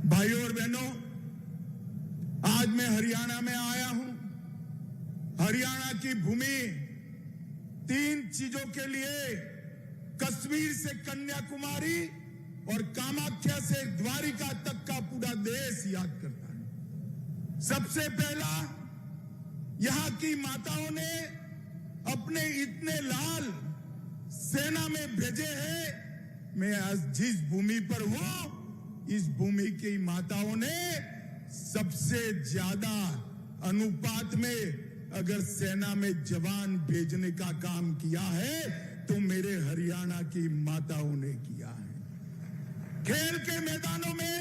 भाइयों और बहनों, आज मैं हरियाणा में आया हूं। हरियाणा की भूमि 3 चीजों के लिए कश्मीर से कन्याकुमारी और कामाख्या से द्वारिका तक का पूरा देश याद करता है। सबसे पहला, यहां की माताओं ने अपने इतने लाल सेना में भेजे हैं। मैं आज जिस भूमि पर हूं, इस भूमि की माताओं ने सबसे ज्यादा अनुपात में अगर सेना में जवान भेजने का काम किया है तो मेरे हरियाणा की माताओं ने किया है। खेल के मैदानों में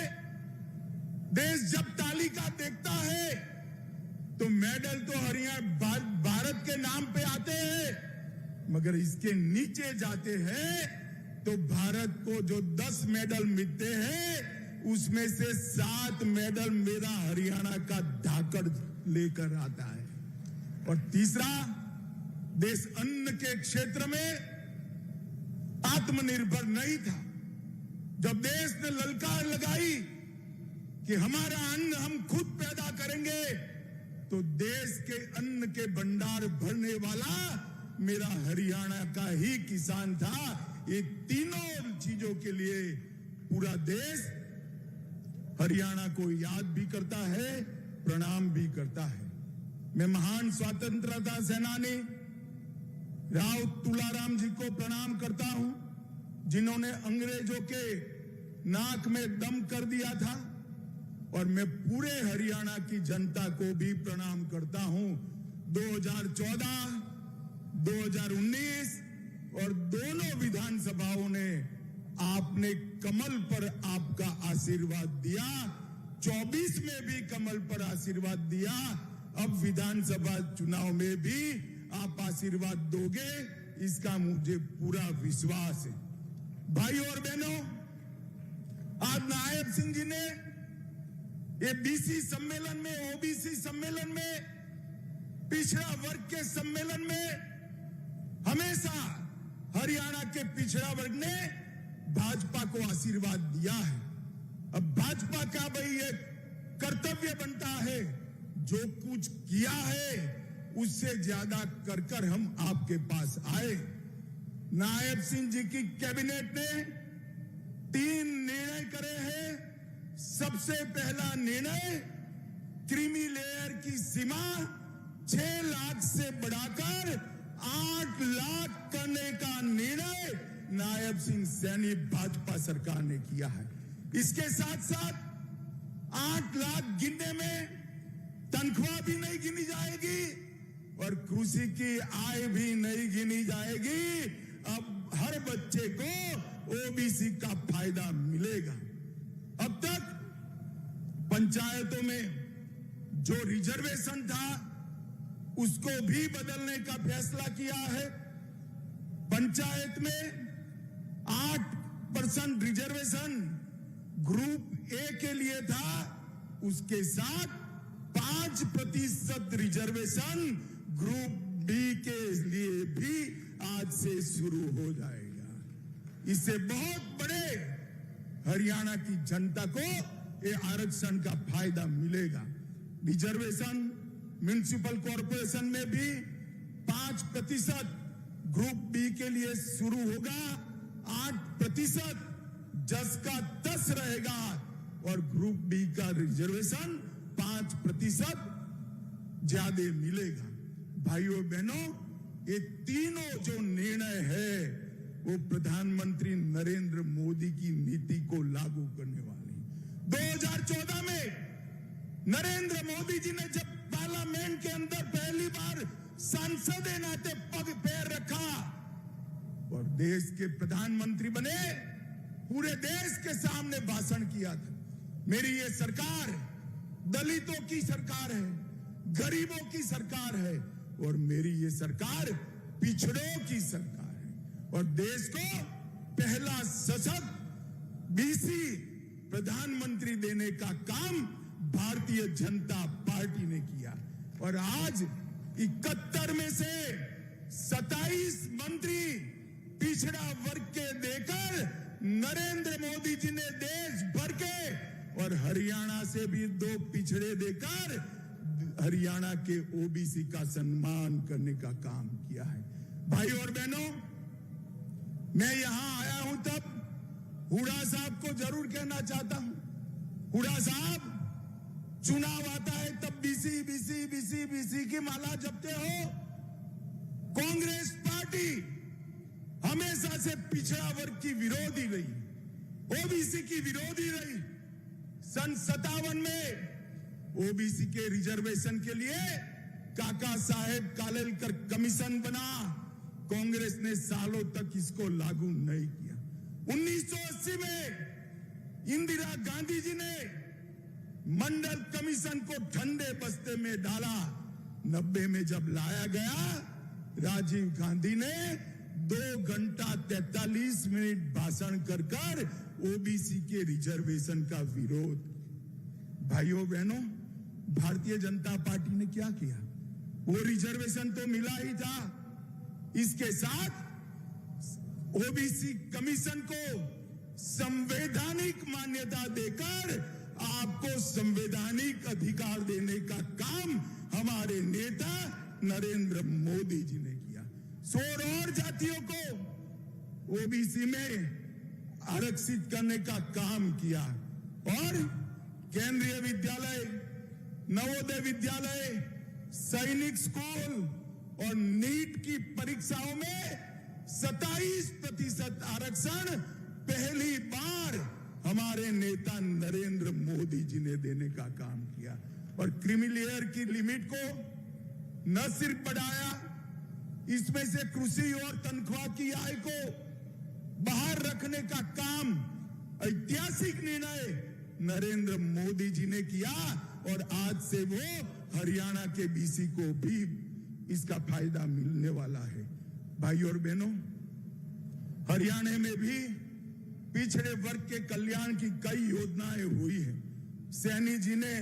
देश जब तालिका देखता है तो मेडल तो हरियाणा भारत के नाम पे आते हैं, मगर इसके नीचे जाते हैं तो भारत को जो 10 मेडल मिलते हैं उसमें से 7 मेडल मेरा हरियाणा का धाकड़ लेकर आता है। और तीसरा, देश अन्न के क्षेत्र में आत्मनिर्भर नहीं था। जब देश ने ललकार लगाई कि हमारा अन्न हम खुद पैदा करेंगे, तो देश के अन्न के भंडार भरने वाला मेरा हरियाणा का ही किसान था। ये तीनों चीजों के लिए पूरा देश हरियाणा को याद भी करता है, प्रणाम भी करता है। मैं महान स्वतंत्रता सेनानी राव तुलाराम जी को प्रणाम करता हूं, जिन्होंने अंग्रेजों के नाक में दम कर दिया था। और मैं पूरे हरियाणा की जनता को भी प्रणाम करता हूं। 2014, 2019 और दोनों विधानसभाओं ने आपने कमल पर आपका आशीर्वाद दिया। 24 में भी कमल पर आशीर्वाद दिया। अब विधानसभा चुनाव में भी आप आशीर्वाद दोगे, इसका मुझे पूरा विश्वास है। भाइयों और बहनों, आज नायब सिंह जी ने ये बीसी सम्मेलन में, ओबीसी सम्मेलन में, पिछड़ा वर्ग के सम्मेलन में हमेशा हरियाणा के पिछड़ा वर्ग ने भाजपा को आशीर्वाद दिया है। अब भाजपा का भाई ये कर्तव्य बनता है, जो कुछ किया है उससे ज्यादा कर कर हम आपके पास आए। नायब सिंह जी की कैबिनेट ने 3 निर्णय करे हैं। सबसे पहला निर्णय, क्रीमी लेयर की सीमा 6 लाख से बढ़ाकर 8 लाख करने का निर्णय नायब सिंह सैनी भाजपा सरकार ने किया है। इसके साथ साथ 8 लाख गिनने में तनख्वाह भी नहीं गिनी जाएगी और कृषि की आय भी नहीं गिनी जाएगी। अब हर बच्चे को ओबीसी का फायदा मिलेगा। अब तक पंचायतों में जो रिजर्वेशन था उसको भी बदलने का फैसला किया है। पंचायत में 8% रिजर्वेशन ग्रुप ए के लिए था, उसके साथ 5% रिजर्वेशन ग्रुप बी के लिए भी आज से शुरू हो जाएगा। इससे बहुत बड़े हरियाणा की जनता को ये आरक्षण का फायदा मिलेगा। रिजर्वेशन म्युनिसिपल कॉर्पोरेशन में भी 5% ग्रुप बी के लिए शुरू होगा, 8% 10 का 10 रहेगा और ग्रुप बी का रिजर्वेशन 5% ज्यादा मिलेगा। भाइयों बहनों, ये तीनों जो निर्णय है वो प्रधानमंत्री नरेंद्र मोदी की नीति को लागू करने वाले। 2014 में नरेंद्र मोदी जी ने जब पार्लियामेंट के अंदर पहली बार सांसद के नाते पैर रखा और देश के प्रधानमंत्री बने, पूरे देश के सामने भाषण किया था। मेरी ये सरकार दलितों की सरकार है, गरीबों की सरकार है और मेरी ये सरकार पिछड़ों की सरकार है। और देश को पहला सशक्त बीसी प्रधानमंत्री देने का काम भारतीय जनता पार्टी ने किया। और आज 71 में से 27 मंत्री पिछड़ा वर्ग के देकर नरेंद्र मोदी जी ने देश भर के और और हरियाणा से भी 2 पिछड़े देकर हरियाणा के ओबीसी का सम्मान करने का काम किया है। भाई और बहनों, मैं यहां आया हूं तब हुड्डा साहब को जरूर कहना चाहता हूं, हुड्डा साहब, चुनाव आता है तब बीसी बीसी बीसी बीसी की माला जपते हो। कांग्रेस पार्टी हमेशा से पिछड़ा वर्ग की विरोधी रही, ओबीसी की विरोधी रही। सन 57 में ओबीसी के रिजर्वेशन के लिए काका साहेब कालेलकर कमीशन बना, कांग्रेस ने सालों तक इसको लागू नहीं किया। 1980 में इंदिरा गांधी जी ने मंडल कमीशन को ठंडे बस्ते में डाला। 90 में जब लाया गया, राजीव गांधी ने 2 घंटा 43 मिनट भाषण कर ओबीसी के रिजर्वेशन का विरोध। भाइयों बहनों, भारतीय जनता पार्टी ने क्या किया? वो रिजर्वेशन तो मिला ही था, इसके साथ ओबीसी कमीशन को संवैधानिक मान्यता देकर आपको संवैधानिक अधिकार देने का काम हमारे नेता नरेंद्र मोदी जी ने किया। 16 और जातियों को ओबीसी में आरक्षित करने का काम किया और केंद्रीय विद्यालय, नवोदय विद्यालय, सैनिक स्कूल और नीट की परीक्षाओं में 27% आरक्षण पहली बार हमारे नेता नरेंद्र मोदी जी ने देने का काम किया। और क्रीमी लेयर की लिमिट को न सिर्फ बढ़ाया, इसमें से कृषि और तनख्वाह की आय को बाहर रखने का काम, ऐतिहासिक निर्णय नरेंद्र मोदी जी ने किया और आज से वो हरियाणा के बीसी को भी इसका फायदा मिलने वाला है। भाई और बहनों, हरियाणा में भी पिछड़े वर्ग के कल्याण की कई योजनाएं हुई हैं। सैनी जी ने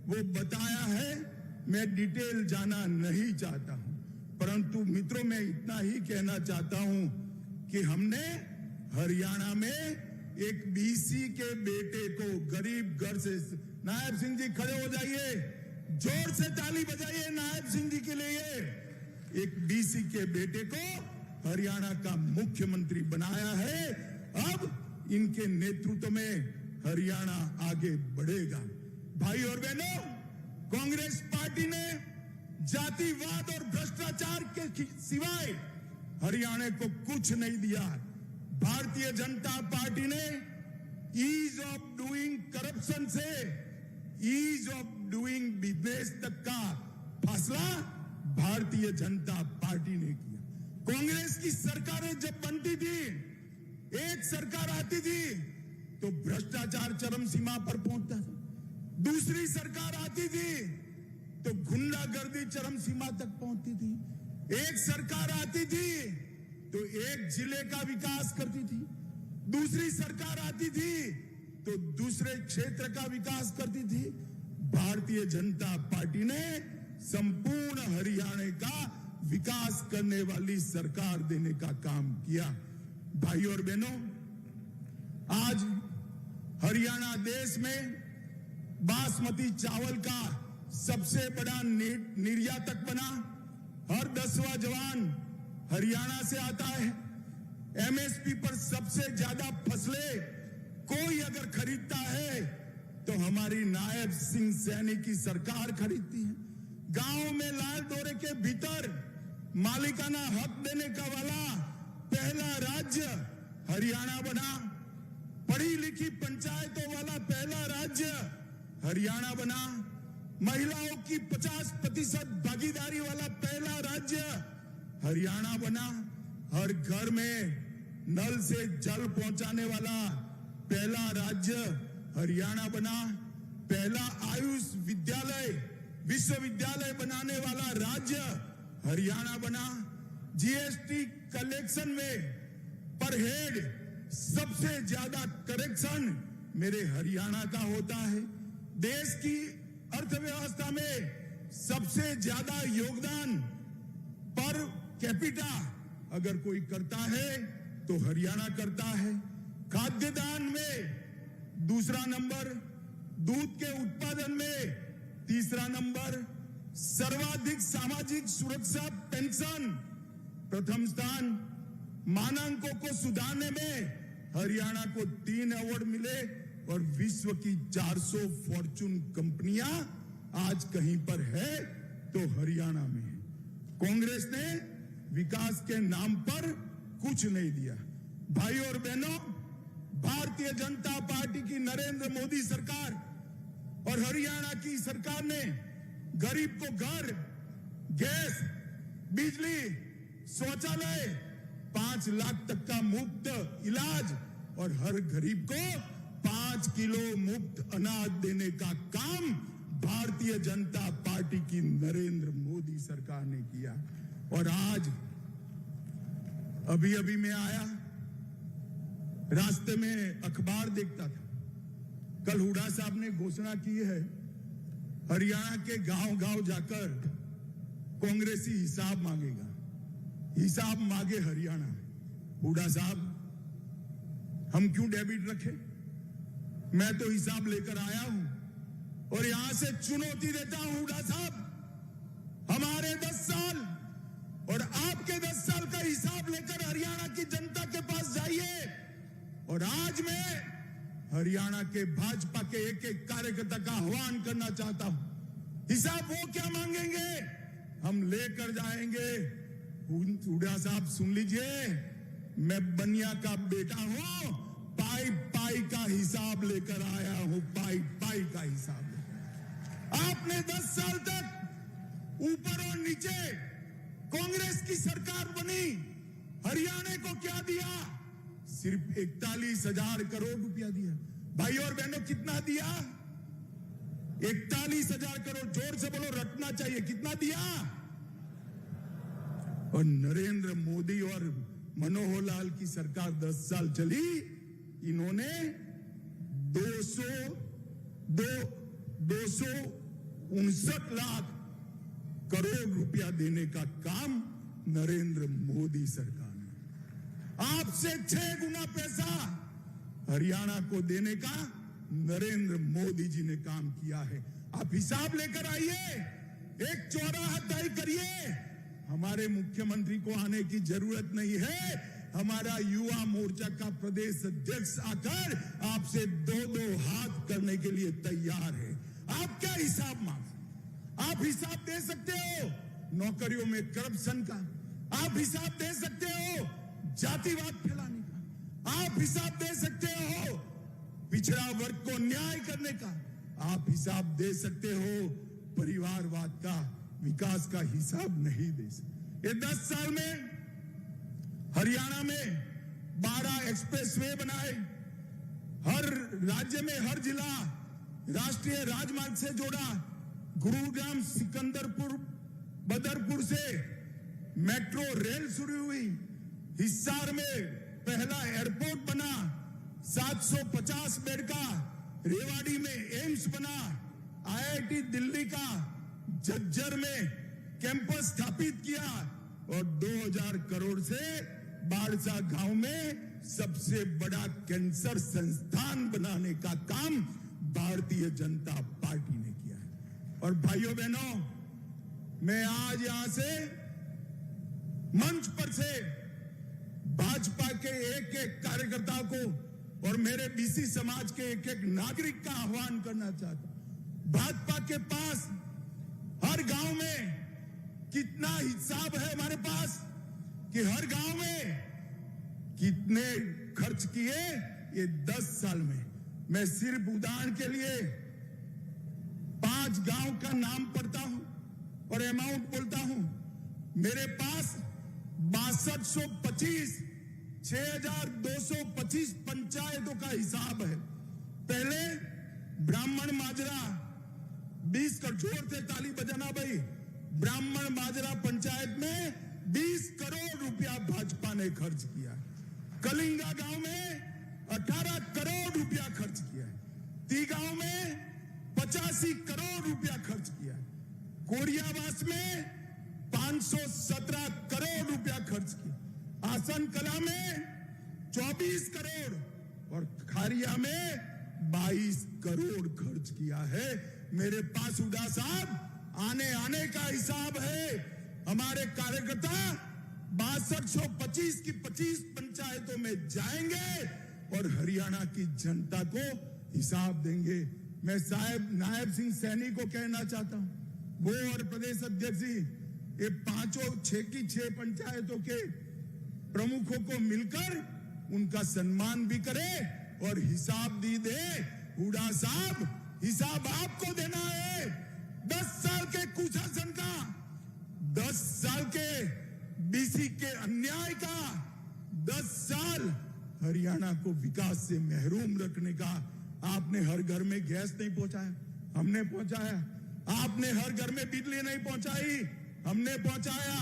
वो बताया है, मैं डिटेल जाना नहीं चाहता हूं, परंतु मित्रों मैं इतना ही कहना चाहता हूं कि हमने हरियाणा में एक बीसी के बेटे को गरीब घर से, नायब सिंह जी खड़े हो जाइए, जोर से ताली बजाइए नायब सिंह जी के लिए। एक बीसी के बेटे को हरियाणा का मुख्यमंत्री बनाया है। अब इनके नेतृत्व में हरियाणा आगे बढ़ेगा। भाई और बहनों, कांग्रेस पार्टी ने जातिवाद और भ्रष्टाचार के सिवाय हरियाणा को कुछ नहीं दिया। भारतीय जनता पार्टी ने ईज ऑफ डूइंग करप्शन से ईज ऑफ डूइंग बिजनेस तक का फैसला भारतीय जनता पार्टी ने किया। कांग्रेस की सरकारें जब बनती थी, एक सरकार आती थी तो भ्रष्टाचार चरम सीमा पर पहुंचता था, दूसरी सरकार आती थी तो गुंडागर्दी चरम सीमा तक पहुंचती थी, एक सरकार आती थी तो एक जिले का विकास करती थी, दूसरी सरकार आती थी तो दूसरे क्षेत्र का विकास करती थी। भारतीय जनता पार्टी ने संपूर्ण हरियाणा का विकास करने वाली सरकार देने का काम किया। भाई और बहनों, आज हरियाणा देश में बासमती चावल का सबसे बड़ा निर्यातक बना। हर 10वां जवान हरियाणा से आता है। एमएसपी पर सबसे ज्यादा फसलें कोई अगर खरीदता है तो हमारी नायब सिंह सैनी की सरकार खरीदती है। गांव में लाल डोरे के भीतर मालिकाना हक देने का वाला पहला राज्य हरियाणा बना। पढ़ी लिखी पंचायतों वाला पहला राज्य हरियाणा बना। महिलाओं की 50% भागीदारी वाला पहला राज्य हरियाणा बना। हर घर में नल से जल पहुंचाने वाला पहला राज्य हरियाणा बना। पहला आयुष विद्यालय विश्वविद्यालय बनाने वाला राज्य हरियाणा बना। जीएसटी कलेक्शन में पर हेड सबसे ज्यादा कलेक्शन मेरे हरियाणा का होता है। देश की अर्थव्यवस्था में सबसे ज्यादा योगदान पर कैपिटा अगर कोई करता है तो हरियाणा करता है। खाद्यदान में दूसरा नंबर, दूध के उत्पादन में तीसरा नंबर, सर्वाधिक सामाजिक सुरक्षा पेंशन प्रथम स्थान, मानांकों को सुधारने में हरियाणा को 3 अवार्ड मिले और विश्व की 400 फॉर्चून कंपनियां आज कहीं पर है तो हरियाणा में है। कांग्रेस ने विकास के नाम पर कुछ नहीं दिया। भाई और बहनों, भारतीय जनता पार्टी की नरेंद्र मोदी सरकार और हरियाणा की सरकार ने गरीब को घर, गैस, बिजली, शौचालय, 5 लाख तक का मुफ्त इलाज और हर गरीब को 5 किलो मुफ्त अनाज देने का काम भारतीय जनता पार्टी की नरेंद्र मोदी सरकार ने किया। और आज अभी मैं आया, रास्ते में अखबार देखता था, कल हुड्डा साहब ने घोषणा की है हरियाणा के गांव-गांव जाकर कांग्रेसी हिसाब मांगेगा। हिसाब मांगे हरियाणा। हुड्डा साहब, हम क्यों डेबिट रखें? मैं तो हिसाब लेकर आया हूं और यहां से चुनौती देता हूं हुड्डा साहब, हमारे 10 साल और आपके 10 साल का हिसाब लेकर हरियाणा की जनता के पास जाइए। और आज मैं हरियाणा के भाजपा के एक-एक कार्यकर्ता का आह्वान करना चाहता हूं। हिसाब वो क्या मांगेंगे, हम लेकर जाएंगे। हुड्डा साहब सुन लीजिए, मैं बनिया का बेटा हूं, पाई पाई का हिसाब लेकर आया हूं, पाई पाई का हिसाब लेकर। आपने 10 साल तक ऊपर और नीचे कांग्रेस की सरकार बनी, हरियाणा को क्या दिया? सिर्फ 41,000 करोड़ रुपया दिया। भाई और बहनों, कितना दिया? 41,000 करोड़। जोर से बोलो, रटना चाहिए। कितना दिया? और नरेंद्र मोदी और मनोहर लाल की सरकार 10 साल चली, इन्होंने 259 लाख करोड़ रुपया देने का काम नरेंद्र मोदी सरकार ने, आपसे 6 गुना पैसा हरियाणा को देने का नरेंद्र मोदी जी ने काम किया है। आप हिसाब लेकर आइए, एक चौराहा तय करिए। हमारे मुख्यमंत्री को आने की जरूरत नहीं है, हमारा युवा मोर्चा का प्रदेश अध्यक्ष आकर आपसे 2-2 हाथ करने के लिए तैयार है। आप क्या हिसाब मांग? आप हिसाब दे सकते हो नौकरियों में करप्शन का, आप हिसाब दे सकते हो जातिवाद फैलाने का, आप हिसाब दे सकते हो पिछड़ा वर्ग को न्याय करने का, आप हिसाब दे सकते हो परिवारवाद का, विकास का हिसाब नहीं दे सकते। ये 10 साल में हरियाणा में 12 एक्सप्रेसवे बनाए, हर राज्य में हर जिला राष्ट्रीय राजमार्ग से जोड़ा, गुरुग्राम सिकंदरपुर बदरपुर से मेट्रो रेल शुरू हुई, हिसार में पहला एयरपोर्ट बना, 750 बेड का, रेवाड़ी में एम्स बना, IIT दिल्ली का झज्जर में कैंपस स्थापित किया और 2000 करोड़ से बाड़सा गांव में सबसे बड़ा कैंसर संस्थान बनाने का काम भारतीय जनता पार्टी ने किया है। और भाइयों बहनों, मैं आज यहां से मंच पर से भाजपा के एक-एक कार्यकर्ता को और मेरे BC समाज के एक-एक नागरिक का आह्वान करना चाहता हूं। भाजपा के पास हर गांव में कितना हिसाब है हमारे पास कि हर गांव में कितने खर्च किए ये 10 साल में। मैं सिर्फ उदाहरण के लिए 5 गांव का नाम पढ़ता हूं और अमाउंट बोलता हूं। मेरे पास 6225 6225 पंचायतों का हिसाब है। पहले ब्राह्मण माजरा 20 करोड़, जोर से ताली बजाना भाई। ब्राह्मण माजरा पंचायत में 20 करोड़ रुपया भाजपा ने खर्च किया। कलिंगा गांव में 18 करोड़ रुपया खर्च किया है। ती गांव में 85 करोड़ रुपया खर्च किया है। कोरियावास में 517 करोड़ रुपया खर्च किया। आसन कला में 24 करोड़ और खारिया में 22 करोड़ खर्च किया है। मेरे पास हुड्डा साहब आने का हिसाब है। हमारे कार्यकर्ता 6225 की 25 पंचायतों में जाएंगे और हरियाणा की जनता को हिसाब देंगे। मैं साहब नायब सिंह सैनी को कहना चाहता हूं, वो और प्रदेश अध्यक्ष जी, ये पांचों 6 की 6 पंचायतों के प्रमुखों को मिलकर उनका सम्मान भी करे और हिसाब दी दे। हुड्डा साहब, हिसाब आपको देना है 10 साल के कुशासन का, 10 साल के बीसी के अन्याय का, 10 साल हरियाणा को विकास से महरूम रखने का। आपने हर घर में गैस नहीं पहुंचाया, हमने पहुंचाया। आपने हर घर में बिजली नहीं पहुंचाई, हमने पहुंचाया।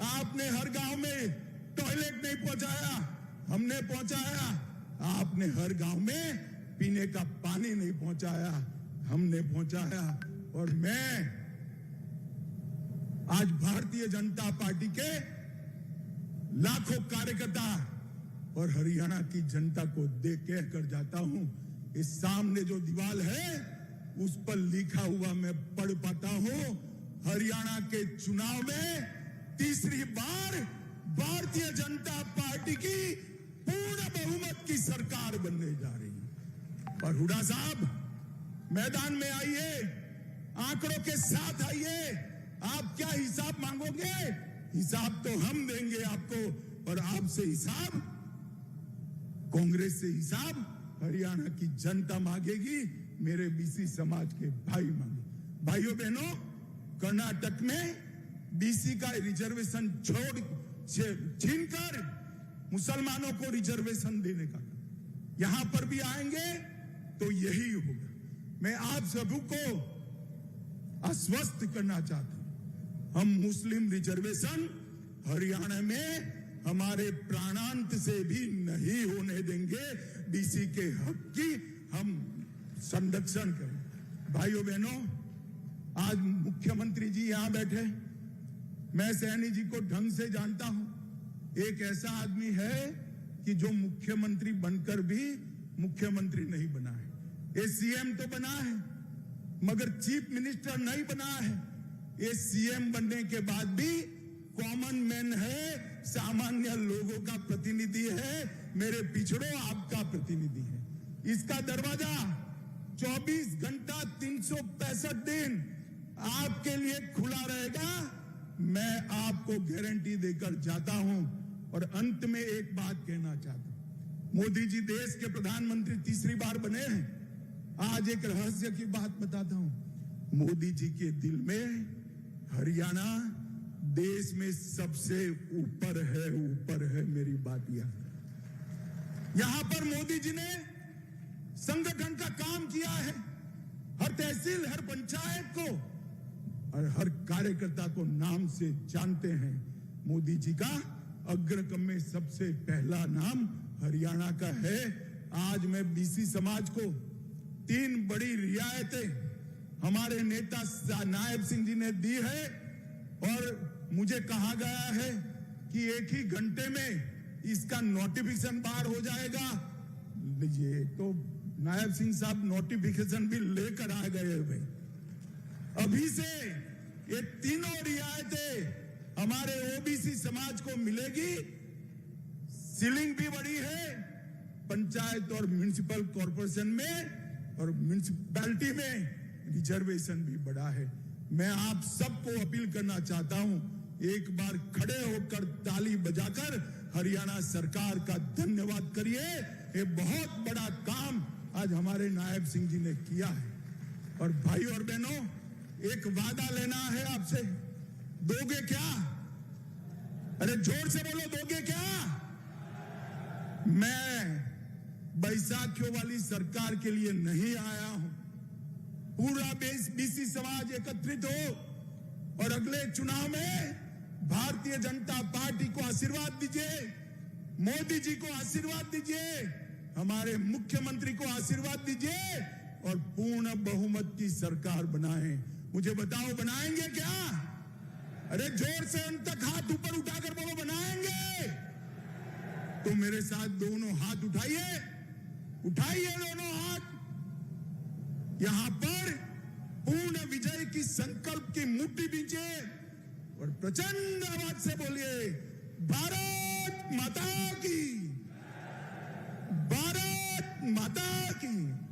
आपने हर गांव में टॉयलेट नहीं पहुंचाया, हमने पहुंचाया। आपने हर गांव में पीने का पानी नहीं पहुंचाया, हमने पहुंचाया। और मैं आज भारतीय जनता पार्टी के लाखों कार्यकर्ता और हरियाणा की जनता को देख कहकर जाता हूं, इस सामने जो दीवार है उस पर लिखा हुआ मैं पढ़ पाता हूं, हरियाणा के चुनाव में तीसरी बार भारतीय जनता पार्टी की पूर्ण बहुमत की सरकार बनने जा रही है। और हुड्डा साहब, मैदान में आइए, आंकड़ों के साथ आइए। आप क्या हिसाब मांगोगे? हिसाब तो हम देंगे आपको, और आपसे हिसाब, कांग्रेस से हिसाब हरियाणा की जनता मांगेगी, मेरे बीसी समाज के भाई मांगे। भाइयों बहनों, कर्नाटक में बीसी का रिजर्वेशन छीनकर मुसलमानों को रिजर्वेशन देने का, यहां पर भी आएंगे तो यही होगा। मैं आप सभी को आश्वस्त करना चाहता हूं, हम मुस्लिम रिजर्वेशन हरियाणा में हमारे प्राणांत से भी नहीं होने देंगे। बीसी के हक की हम संरक्षण करें। भाइयों बहनों, आज मुख्यमंत्री जी यहां बैठे, मैं सैनी जी को ढंग से जानता हूं। एक ऐसा आदमी है कि जो मुख्यमंत्री बनकर भी मुख्यमंत्री नहीं बना है। ये सीएम तो बना है मगर चीफ मिनिस्टर नहीं बना है। ये सीएम बनने के बाद भी कॉमन मैन है, सामान्य लोगों का प्रतिनिधि है, मेरे पिछड़ों आपका प्रतिनिधि है। इसका दरवाजा 24 घंटा 365 दिन आपके लिए खुला रहेगा, मैं आपको गारंटी देकर जाता हूं। और अंत में एक बात कहना चाहता हूं, मोदी जी देश के प्रधानमंत्री तीसरी बार बने हैं। आज एक रहस्य की बात बताता हूं, मोदी जी के दिल में हरियाणा देश में सबसे ऊपर है। मेरी बात यहां पर मोदी जी ने संगठन का काम किया है, हर तहसील, हर पंचायत को और हर कार्यकर्ता को नाम से जानते हैं। मोदी जी का अग्रक्रम में सबसे पहला नाम हरियाणा का है। आज मैं बीसी समाज को 3 बड़ी रियायतें हमारे नेता नायब सिंह जी ने दी है, और मुझे कहा गया है कि 1 ही घंटे में इसका नोटिफिकेशन बाहर हो जाएगा। ये तो नायब सिंह साहब नोटिफिकेशन भी लेकर आ गए हुए। अभी से ये तीनों रियायतें हमारे ओबीसी समाज को मिलेगी। सीलिंग भी बड़ी है पंचायत और म्युनिसिपल कॉर्पोरेशन में, और म्युनिसिपैलिटी में रिजर्वेशन भी बड़ा है। मैं आप सबको अपील करना चाहता हूं, एक बार खड़े होकर ताली बजाकर हरियाणा सरकार का धन्यवाद करिए। ये बहुत बड़ा काम आज हमारे नायब सिंह जी ने किया है। और भाइयों और बहनों, एक वादा लेना है आपसे, दोगे क्या? अरे जोर से बोलो, दोगे क्या? मैं बैसाखियों वाली सरकार के लिए नहीं आया हूं। पूरा बीसी समाज एकत्रित हो और अगले चुनाव में भारतीय जनता पार्टी को आशीर्वाद दीजिए, मोदी जी को आशीर्वाद दीजिए, हमारे मुख्यमंत्री को आशीर्वाद दीजिए और पूर्ण बहुमत की सरकार बनाएं। मुझे बताओ, बनाएंगे क्या? अरे जोर से अंत तक हाथ ऊपर उठाकर बोलो, बनाएंगे। तो मेरे साथ दोनों हाथ उठाइए, उठाइए दोनों हाथ। यहां पर पूर्ण विजय की संकल्प की मुट्ठी बींचे और प्रचंड आवाज से बोलिए, भारत माता की, भारत माता की।